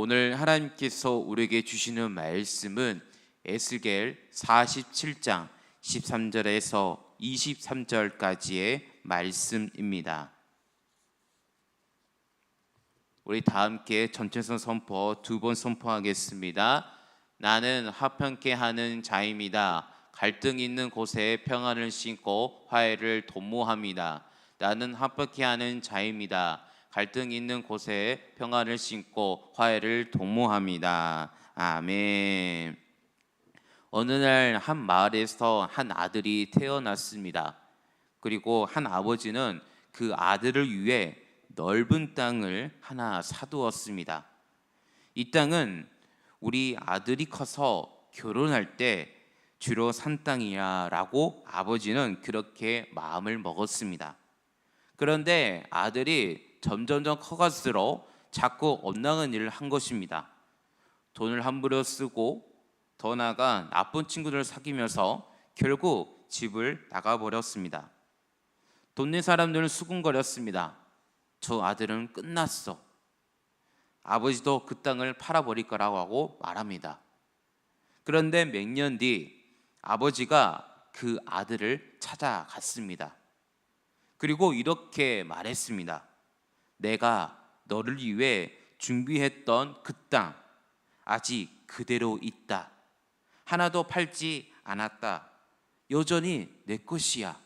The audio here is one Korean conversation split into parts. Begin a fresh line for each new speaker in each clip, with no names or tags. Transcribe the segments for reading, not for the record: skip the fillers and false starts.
오늘 하나님께서 우리에게 주시는 말씀은 에스겔 47장 13절에서 23절까지의 말씀입니다. 우리 다 함께 전체선 선포 두 번 선포하겠습니다. 나는 화평케 하는 자입니다. 갈등 있는 곳에 평안을 심고 화해를 도모합니다. 나는 화평케 하는 자입니다. 갈등 있는 곳에 평안을 심고 화해를 도모합니다. 아멘. 어느 날 한 마을에서 한 아들이 태어났습니다. 그리고 한 아버지는 그 아들을 위해 넓은 땅을 하나 사두었습니다. 이 땅은 우리 아들이 커서 결혼할 때 주로 산 땅이야라고 아버지는 그렇게 마음을 먹었습니다. 그런데 아들이 점점점 커갈수록 자꾸 엇나간 일을 한 것입니다. 돈을 함부로 쓰고 더 나아가 나쁜 친구들을 사귀면서 결국 집을 나가버렸습니다. 돈 낸 사람들은 수군거렸습니다. 저 아들은 끝났어. 아버지도 그 땅을 팔아버릴 거라고 하고 말합니다. 그런데 몇 년 뒤 아버지가 그 아들을 찾아갔습니다. 그리고 이렇게 말했습니다. 내가 너를 위해 준비했던 그 땅 아직 그대로 있다. 하나도 팔지 않았다. 여전히 내 것이야.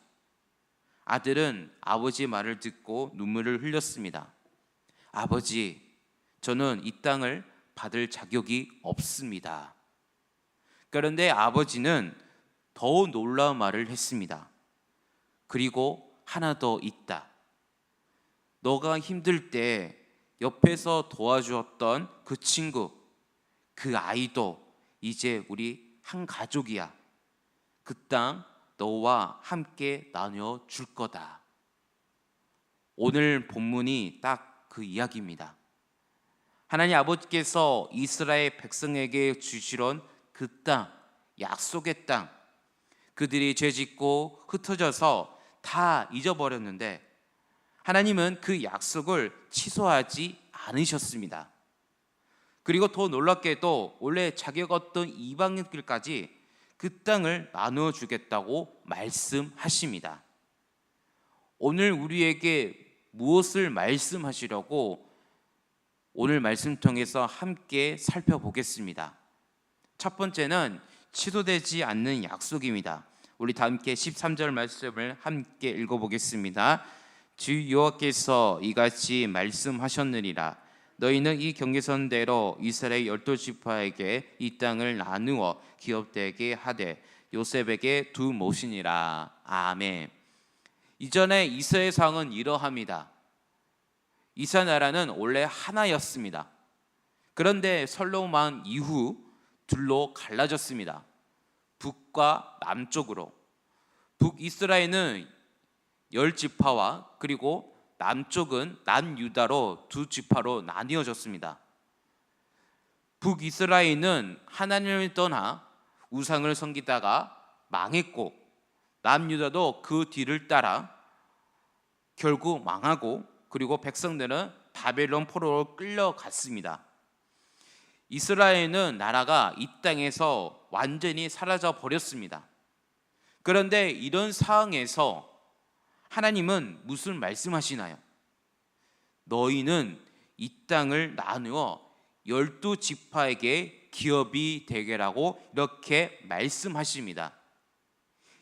아들은 아버지의 말을 듣고 눈물을 흘렸습니다. 아버지, 저는 이 땅을 받을 자격이 없습니다. 그런데 아버지는 더 놀라운 말을 했습니다. 그리고 하나 더 있다. 너가 힘들 때 옆에서 도와주었던 그 친구, 그 아이도 이제 우리 한 가족이야. 그 땅 너와 함께 나누어 줄 거다. 오늘 본문이 딱 그 이야기입니다. 하나님 아버지께서 이스라엘 백성에게 주시던 그 땅, 약속의 땅, 그들이 죄짓고 흩어져서 다 잊어버렸는데 하나님은 그 약속을 취소하지 않으셨습니다. 그리고 더 놀랍게도 원래 자격 없던 이방인들까지 그 땅을 나누어 주겠다고 말씀하십니다. 오늘 우리에게 무엇을 말씀하시려고 오늘 말씀 통해서 함께 살펴보겠습니다. 첫 번째는 취소되지 않는 약속입니다. 우리 다 함께 13절 말씀을 함께 읽어보겠습니다. 주 여호와께서 이같이 말씀하셨느니라. 너희는 이 경계선대로 이스라엘 12지파에게 이 땅을 나누어 기업되게 하되 요셉에게 두모시니라. 아멘. 이전에 이스라엘 상은 이러합니다. 이스라엘 나라는 원래 하나였습니다. 그런데 솔로몬 이후 둘로 갈라졌습니다. 북과 남쪽으로. 북이스라엘은 10지파와 그리고 남쪽은 남유다로 두 지파로 나뉘어졌습니다. 북이스라엘은 하나님을 떠나 우상을 섬기다가 망했고 남유다도 그 뒤를 따라 결국 망하고 그리고 백성들은 바벨론 포로로 끌려갔습니다. 이스라엘은 나라가 이 땅에서 완전히 사라져 버렸습니다. 그런데 이런 상황에서 하나님은 무슨 말씀하시나요? 너희는 이 땅을 나누어 12지파에게 기업이 되게라고 이렇게 말씀하십니다.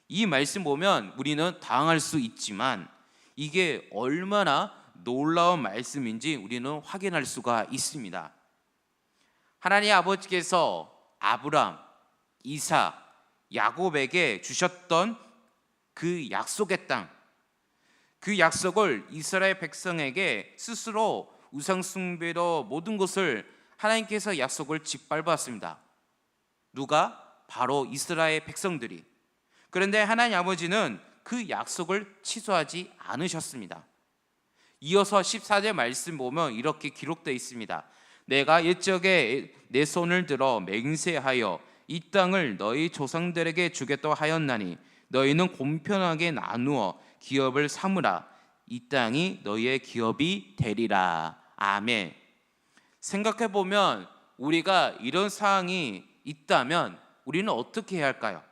이 말씀 보면 우리는 당황할 수 있지만 이게 얼마나 놀라운 말씀인지 우리는 확인할 수가 있습니다. 하나님 아버지께서 아브람, 이삭, 야곱에게 주셨던 그 약속의 땅, 그 약속을 이스라엘 백성에게 스스로 우상 숭배로 모든 것을 하나님께서 약속을 짓밟았습니다. 누가? 바로 이스라엘 백성들이. 그런데 하나님 아버지는 그 약속을 취소하지 않으셨습니다. 이어서 14절 말씀 보면 이렇게 기록되어 있습니다. 내가 옛적에 내 손을 들어 맹세하여 이 땅을 너희 조상들에게 주겠다고 하였나니 너희는 공평하게 나누어 기업을 삼으라. 이 땅이 너희의 기업이 되리라. 아멘. 생각해 보면 우리가 이런 상황이 있다면 우리는 어떻게 해야 할까요?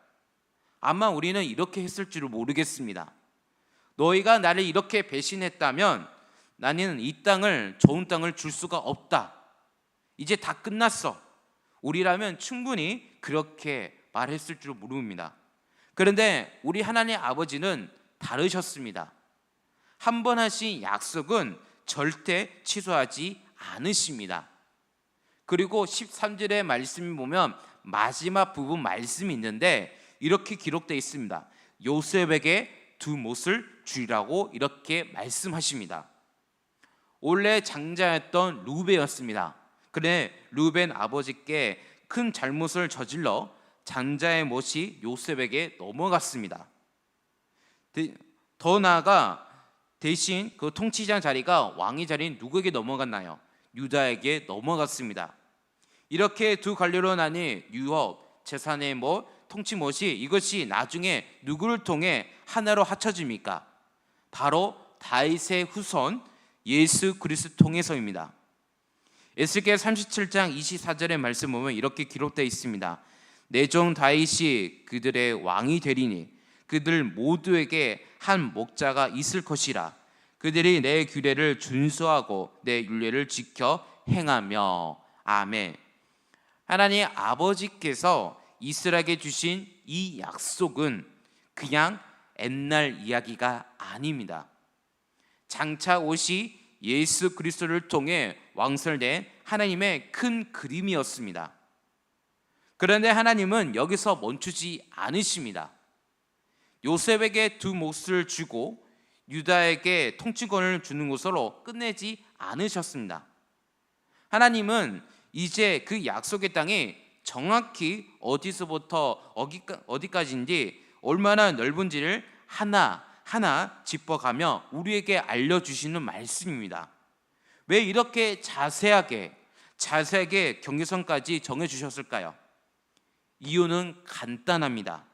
아마 우리는 이렇게 했을 줄 모르겠습니다. 너희가 나를 이렇게 배신했다면 나는 이 땅을, 좋은 땅을 줄 수가 없다. 이제 다 끝났어. 우리라면 충분히 그렇게 말했을 줄 모릅니다. 그런데 우리 하나님 아버지는 다르셨습니다. 한 번 하신 약속은 절대 취소하지 않으십니다. 그리고 13절의 말씀을 보면 마지막 부분 말씀이 있는데 이렇게 기록되어 있습니다. 요셉에게 두 못을 주리라고 이렇게 말씀하십니다. 원래 장자였던 루벤이었습니다. 그런데 루벤 아버지께 큰 잘못을 저질러 장자의 못이 요셉에게 넘어갔습니다. 더 나아가 대신 그 통치자 자리가 왕의 자리인 누구에게 넘어갔나요? 유다에게 넘어갔습니다. 이렇게 두 관리로 나뉜 유업, 재산의 못, 통치 못이 이것이 나중에 누구를 통해 하나로 합쳐집니까? 바로 다윗의 후손 예수 그리스도 통해서입니다. 에스겔 37장 24절의 말씀 보면 이렇게 기록되어 있습니다. 내 종 다윗이 그들의 왕이 되리니 그들 모두에게 한 목자가 있을 것이라. 그들이 내 규례를 준수하고 내 율례를 지켜 행하며. 아멘. 하나님 아버지께서 이스라엘에게 주신 이 약속은 그냥 옛날 이야기가 아닙니다. 장차 오시 예수 그리스도를 통해 왕설된 하나님의 큰 그림이었습니다. 그런데 하나님은 여기서 멈추지 않으십니다. 요셉에게 두 몫을 주고 유다에게 통치권을 주는 것으로 끝내지 않으셨습니다. 하나님은 이제 그 약속의 땅이 정확히 어디서부터 어디까지인지 얼마나 넓은지를 하나하나 짚어가며 우리에게 알려주시는 말씀입니다. 왜 이렇게 자세하게 경계선까지 정해주셨을까요? 이유는 간단합니다.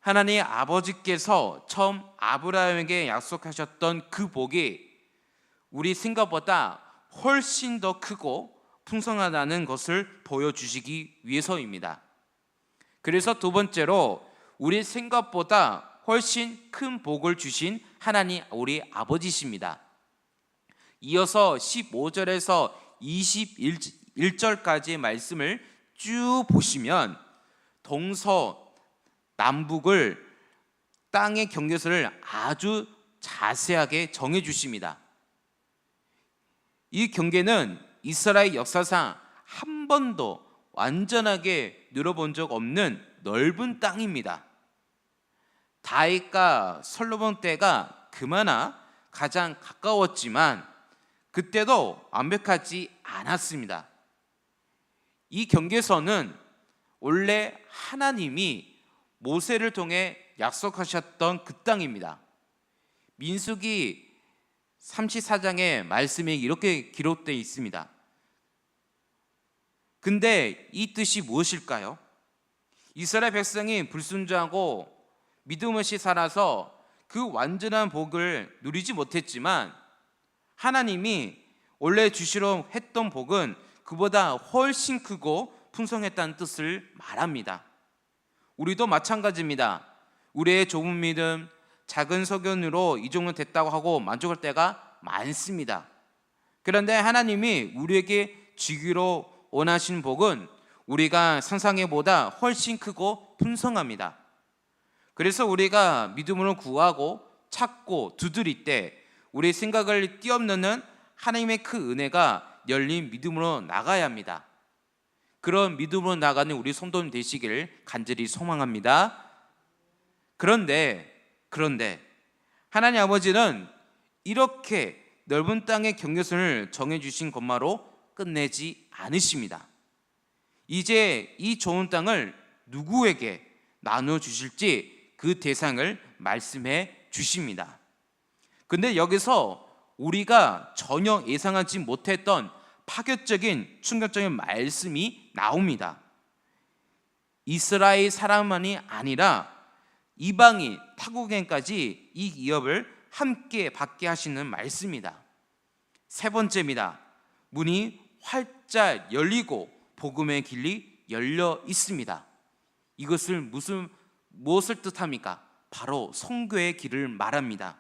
하나님 아버지께서 처음 아브라함에게 약속하셨던 그 복이 우리 생각보다 훨씬 더 크고 풍성하다는 것을 보여주시기 위해서입니다. 그래서 두 번째로 우리 생각보다 훨씬 큰 복을 주신 하나님 우리 아버지십니다. 이어서 15절에서 21절까지의 말씀을 쭉 보시면 동서남북을 땅의 경계선을 아주 자세하게 정해 주십니다. 이 경계는 이스라엘 역사상 한 번도 완전하게 누려본 적 없는 넓은 땅입니다. 다윗과 솔로몬 때가 그마나 가장 가까웠지만 그때도 완벽하지 않았습니다. 이 경계선은 원래 하나님이 모세를 통해 약속하셨던 그 땅입니다. 민수기 34장의 말씀이 이렇게 기록되어 있습니다. 근데 이 뜻이 무엇일까요? 이스라엘 백성이 불순종하고 믿음 없이 살아서 그 완전한 복을 누리지 못했지만 하나님이 원래 주시려 했던 복은 그보다 훨씬 크고 풍성했다는 뜻을 말합니다. 우리도 마찬가지입니다. 우리의 좁은 믿음, 작은 소견으로 이 정도 됐다고 하고 만족할 때가 많습니다. 그런데 하나님이 우리에게 주기로 원하신 복은 우리가 상상해보다 훨씬 크고 풍성합니다. 그래서 우리가 믿음으로 구하고 찾고 두드릴 때 우리 생각을 뛰어넘는 하나님의 그 은혜가 열린 믿음으로 나가야 합니다. 그런 믿음으로 나가는 우리 성도님 되시기를 간절히 소망합니다. 그런데 하나님 아버지는 이렇게 넓은 땅의 경계선을 정해주신 것만으로 끝내지 않으십니다. 이제 이 좋은 땅을 누구에게 나눠주실지 그 대상을 말씀해 주십니다. 근데 여기서 우리가 전혀 예상하지 못했던 파격적인 충격적인 말씀이 나옵니다. 이스라엘 사람만이 아니라 이방인 타국인까지 이 기업을 함께 받게 하시는 말씀입니다. 세 번째입니다. 문이 활짝 열리고 복음의 길이 열려 있습니다. 이것을 무엇을 뜻합니까? 바로 선교의 길을 말합니다.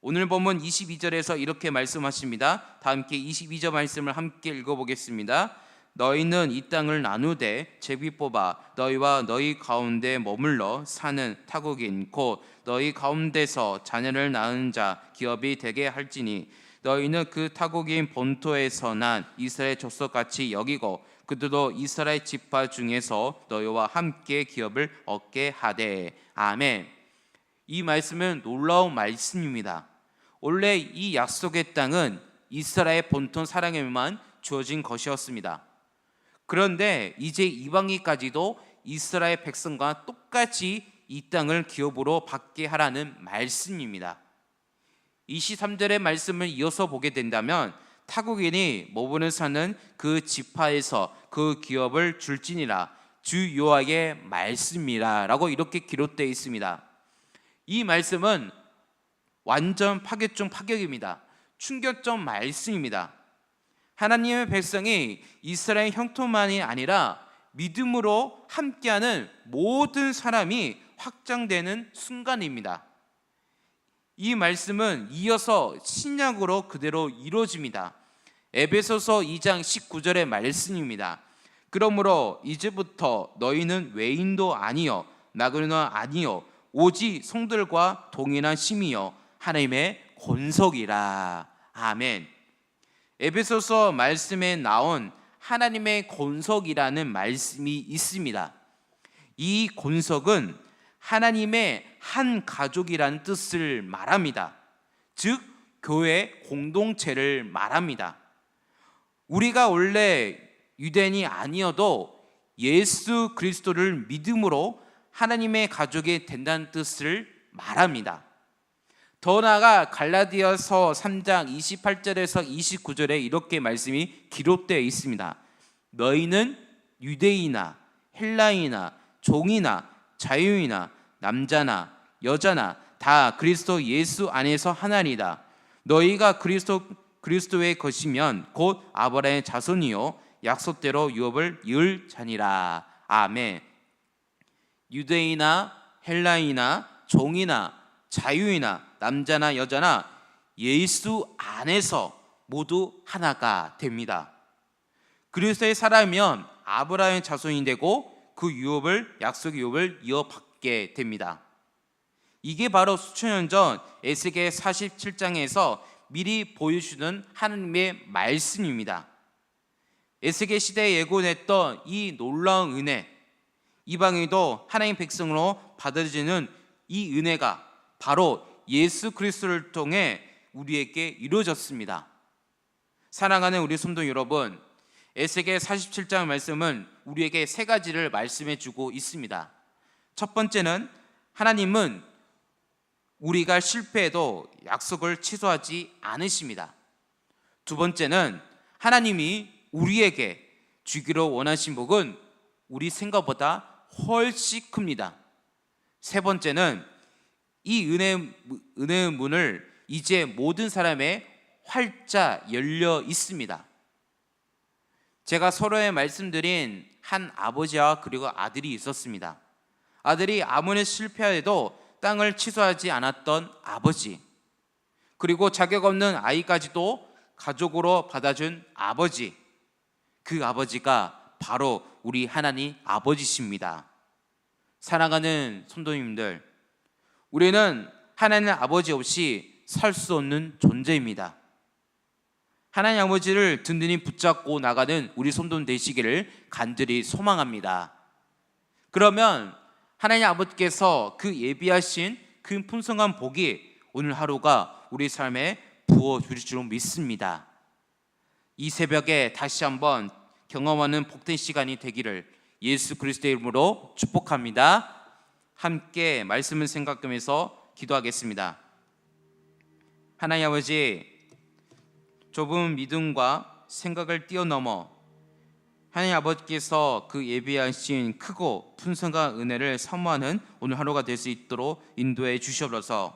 오늘 본문 22절에서 이렇게 말씀하십니다. 다 함께 22절 말씀을 함께 읽어보겠습니다. 너희는 이 땅을 나누되 제비 뽑아 너희와 너희 가운데 머물러 사는 타국인 곧 너희 가운데서 자녀를 낳은 자 기업이 되게 할지니 너희는 그 타국인 본토에서 난 이스라엘 족속같이 여기고 그들도 이스라엘 지파 중에서 너희와 함께 기업을 얻게 하되. 아멘. 이 말씀은 놀라운 말씀입니다. 원래 이 약속의 땅은 이스라엘 본토 사람에게만 주어진 것이었습니다. 그런데 이제 이방인까지도 이스라엘 백성과 똑같이 이 땅을 기업으로 받게 하라는 말씀입니다. 23절의 말씀을 이어서 보게 된다면 타국인이 머무는 사는 그 지파에서 그 기업을 줄지니라 주 여호와의 말씀이라 라고 이렇게 기록되어 있습니다. 이 말씀은 완전 파격 중 파격입니다. 충격적 말씀입니다. 하나님의 백성이 이스라엘 형통만이 아니라 믿음으로 함께하는 모든 사람이 확장되는 순간입니다. 이 말씀은 이어서 신약으로 그대로 이루어집니다. 에베소서 2장 19절의 말씀입니다. 그러므로 이제부터 너희는 외인도 아니요 나그네도 아니요 오직 성들과 동일한 심이요 하나님의 권속이라. 아멘. 에베소서 말씀에 나온 하나님의 권속이라는 말씀이 있습니다. 이 권속은 하나님의 한 가족이라는 뜻을 말합니다. 즉 교회 공동체를 말합니다. 우리가 원래 유대인이 아니어도 예수 그리스도를 믿음으로 하나님의 가족이 된다는 뜻을 말합니다. 더 나아가 갈라디아서 3장 28절에서 29절에 이렇게 말씀이 기록되어 있습니다. 너희는 유대인이나 헬라인이나 종이나 자유인이나 남자나 여자나 다 그리스도 예수 안에서 하나니라. 너희가 그리스도의 것이면 곧 아브라함의 자손이요 약속대로 유업을 이을 자니라. 아멘. 유대인이나 헬라인이나 종이나 자유이나 남자나 여자나 예수 안에서 모두 하나가 됩니다. 그리스도의 사람이면 아브라함의 자손이 되고 그 유업을 약속의 유업을 이어받게 됩니다. 이게 바로 수천 년 전 에스겔 47장에서 미리 보여주는 하나님의 말씀입니다. 에스겔 시대에 예고했던 이 놀라운 은혜, 이방인도 하나님 백성으로 받아들이는 이 은혜가 바로 예수 그리스도를 통해 우리에게 이루어졌습니다. 사랑하는 우리 성도 여러분, 에스겔 47장 말씀은 우리에게 세 가지를 말씀해 주고 있습니다. 첫 번째는 하나님은 우리가 실패해도 약속을 취소하지 않으십니다. 두 번째는 하나님이 우리에게 주기로 원하신 복은 우리 생각보다 훨씬 큽니다. 세 번째는 이 은혜의 문을 이제 모든 사람의 활짝 열려 있습니다. 제가 서로에 말씀드린 한 아버지와 그리고 아들이 있었습니다. 아들이 아무리 실패해도 땅을 취소하지 않았던 아버지, 그리고 자격 없는 아이까지도 가족으로 받아준 아버지, 그 아버지가 바로 우리 하나님 아버지십니다. 사랑하는 성도님들, 우리는 하나님 아버지 없이 살 수 없는 존재입니다. 하나님 아버지를 든든히 붙잡고 나가는 우리 성도 되시기를 간절히 소망합니다. 그러면 하나님 아버지께서 그 예비하신 그 풍성한 복이 오늘 하루가 우리 삶에 부어주실 줄 믿습니다. 이 새벽에 다시 한번 경험하는 복된 시간이 되기를 예수 그리스도의 이름으로 축복합니다. 함께 말씀을 생각하면서 기도하겠습니다. 하나님 아버지, 좁은 믿음과 생각을 뛰어넘어 하나님 아버지께서 그 예비하신 크고 풍성한 은혜를 사모하는 오늘 하루가 될 수 있도록 인도해 주시옵소서.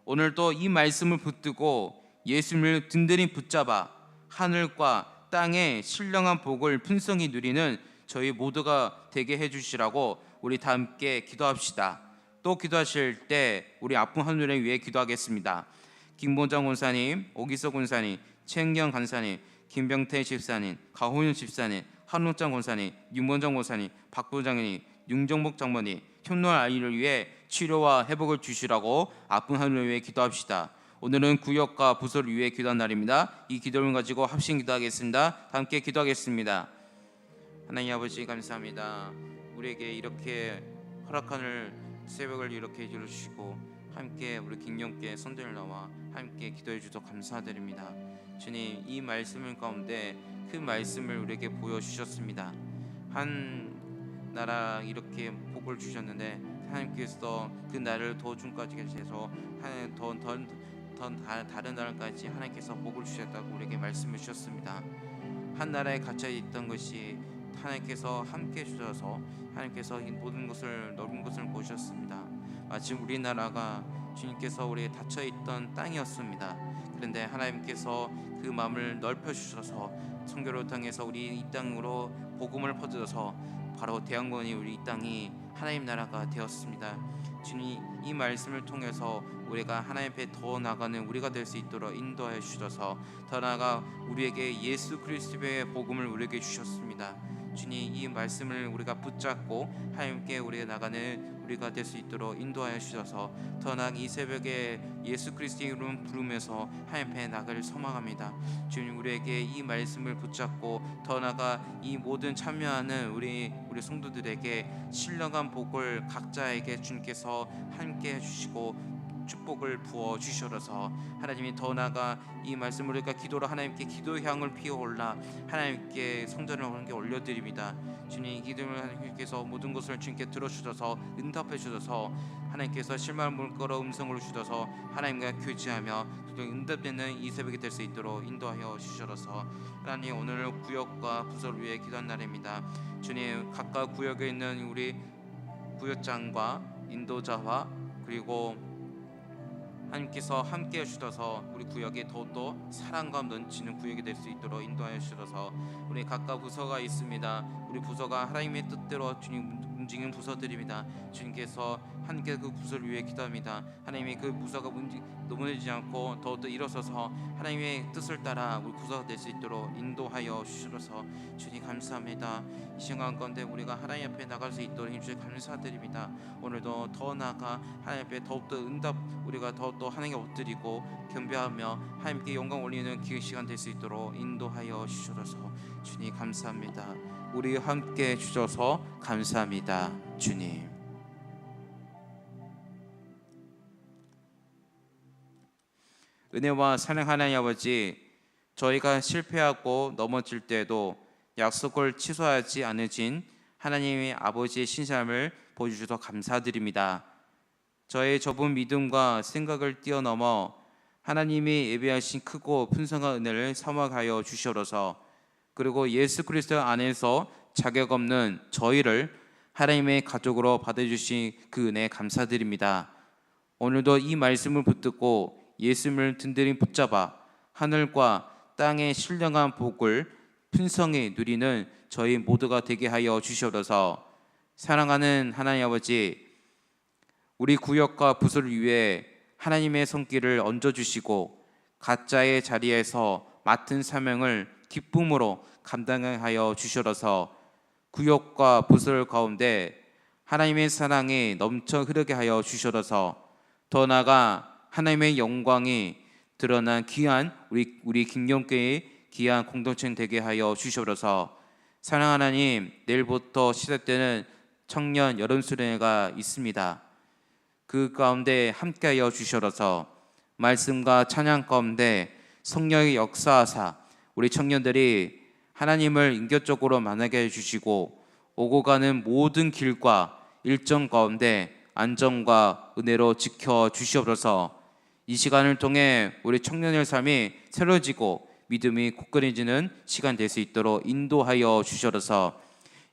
오늘도 이 말씀을 붙들고 예수님을 든든히 붙잡아 하늘과 땅에 신령한 복을 풍성히 누리는 저희 모두가 되게 해주시라고 우리 다 함께 기도합시다. 또 기도하실 때 우리 아픈 하늘을 위해 기도하겠습니다. 김본장 권사님, 오기석 권사님, 최은경 간사님, 김병태 집사님, 가호윤 집사님, 한옥장 권사님, 윤본장 권사님, 박부장님, 윤정복 장모님, 현노할 아이를 위해 치료와 회복을 주시라고 아픈 하늘을 위해 기도합시다. 오늘은 구역과 부서를 위해 기도한 날입니다. 이 기도를 가지고 합심 기도하겠습니다. 함께 기도하겠습니다. 하나님 아버지 감사합니다. 우리에게 이렇게 허락하는 새벽을 이렇게 해주시고 함께 우리 김영께 선전을 나와 함께 기도해 주셔서 감사드립니다. 주님, 이 말씀 가운데 그 말씀을 우리에게 보여주셨습니다. 한 나라 이렇게 복을 주셨는데 하나님께서 그 나라를 도중까지 해서 다른 나라까지 하나님께서 복을 주셨다고 우리에게 말씀해 주셨습니다. 한 나라에 갇혀 있던 것이 하나님께서 함께 주셔서 하나님께서 이 모든 것을 넓은 것을 보셨습니다. 마치 우리나라가 주님께서 우리에 닫혀 있던 땅이었습니다. 그런데 하나님께서 그 마음을 넓혀 주셔서 선교를 통해서 우리 이 땅으로 복음을 퍼져서 바로 대한민국이 우리 이 땅이 하나님 나라가 되었습니다. 주님, 이 말씀을 통해서 우리가 하나님 앞에 더 나가는 우리가 될 수 있도록 인도하여 주셔서 더 나아가 우리에게 예수 그리스도의 복음을 우리에게 주셨습니다. 주님, 이 말씀을 우리가 붙잡고 하나님께 우리가 나가는 우리가 될 수 있도록 인도하여 주셔서 더 나아가 이 새벽에 예수 그리스도의 이름 부르면서 하나님 앞에 나가를 소망합니다. 주님, 우리에게 이 말씀을 붙잡고 더 나아가 이 모든 참여하는 우리 성도들에게 신령한 복을 각자에게 주님께서 함께 해주시고 축복을 부어 주셔서 하나님이 더 나아가 이 말씀을 우리가 기도로 하나님께 기도의 향을 피어올라 하나님께 성전을 하나님께 올려드립니다. 주님, 이 기도를 하나님께서 모든 것을 주님께 들어주셔서 응답해 주셔서 하나님께서 실망을 물거러 음성으로 주셔서 하나님과 교제하며 응답되는 이 새벽이 될 수 있도록 인도하여 주셔서 하나님, 오늘 구역과 부서를 위해 기도한 날입니다. 주님, 각각 구역에 있는 우리 구역장과 인도자와 그리고 하나님께서 함께 해주셔서 우리 구역에 더욱더 사랑과 넘치는 구역이 될 수 있도록 인도하여 주셔서 우리 각각 부서가 있습니다. 우리 부서가 하나님의 뜻대로 주님 움직이는 부서들입니다. 주님께서 함께 그 부서를 위해 기도합니다. 하나님의 그 부서가 무너지지 않고 더욱더 일어서서 하나님의 뜻을 따라 우리 부서가 될 수 있도록 인도하여 주셔서 주님 감사합니다. 이 시간 가운데 우리가 하나님 앞에 나갈 수 있도록 힘주셔서 감사드립니다. 오늘도 더 나아가 하나님 앞에 더욱더 응답 우리가 더욱더 하나님께 엎드리고 경배하며 하나님께 영광 올리는 기회 시간 될 수 있도록 인도하여 주셔서 주님 감사합니다. 우리 함께 주셔서 감사합니다. 주님. 은혜와 사랑 하나님 아버지, 저희가 실패하고 넘어질 때도 약속을 취소하지 않으신 하나님의 아버지의 신실함을 보여주셔서 감사드립니다. 저의 좁은 믿음과 생각을 뛰어넘어 하나님이 예비하신 크고 풍성한 은혜를 사모하여 주시옵소서. 그리고 예수 그리스도 안에서 자격 없는 저희를 하나님의 가족으로 받아주신 그 은혜 감사드립니다. 오늘도 이 말씀을 붙들고 예수님을 든든히 붙잡아 하늘과 땅의 신령한 복을 풍성히 누리는 저희 모두가 되게 하여 주시옵소서. 사랑하는 하나님 아버지, 우리 구역과 부서를 위해 하나님의 손길을 얹어주시고 각자의 자리에서 맡은 사명을 기쁨으로 감당하여 주시옵소서. 구역과 부설 가운데 하나님의 사랑이 넘쳐 흐르게 하여 주시옵소서. 더 나아가 하나님의 영광이 드러난 귀한 우리 김경교회의 귀한 공동체 되게 하여 주시옵소서. 사랑하는 하나님, 내일부터 시작되는 청년 여름 수련회가 있습니다. 그 가운데 함께하여 주시옵소서. 말씀과 찬양 가운데 성령의 역사하사 우리 청년들이 하나님을 인격적으로 만나게 해주시고 오고 가는 모든 길과 일정 가운데 안전과 은혜로 지켜 주시옵소서. 이 시간을 통해 우리 청년의 삶이 새로워지고 믿음이 굳건해지는 시간 될 수 있도록 인도하여 주시옵소서.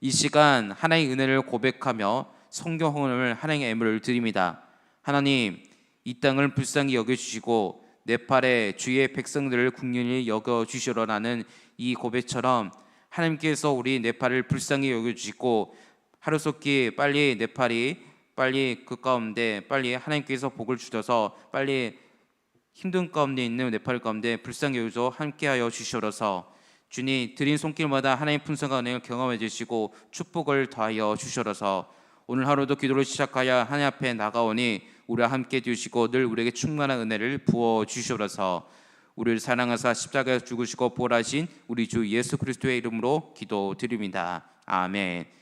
이 시간 하나님의 은혜를 고백하며 성경 헌금을 하나님의 애물을 드립니다. 하나님, 이 땅을 불쌍히 여겨주시고 네팔의 주의 백성들을 국률이 여겨주시오라는 이 고백처럼 하나님께서 우리 네팔을 불쌍히 여겨주시고 하루속히 빨리 네팔이 빨리 그 가운데 빨리 하나님께서 복을 주셔서 빨리 힘든 가운데 있는 네팔 가운데 불쌍히 여겨줘 함께하여 주시옵소서. 주님 드린 손길마다 하나님 풍성한 은혜를 경험해 주시고 축복을 더하여 주시옵소서. 오늘 하루도 기도를 시작하여 하나님 앞에 나가오니 우리와 함께 주시고 늘 우리에게 충만한 은혜를 부어 주시옵소서. 우리를 사랑하사 십자가에 죽으시고 부활하신 우리 주 예수 그리스도의 이름으로 기도드립니다. 아멘.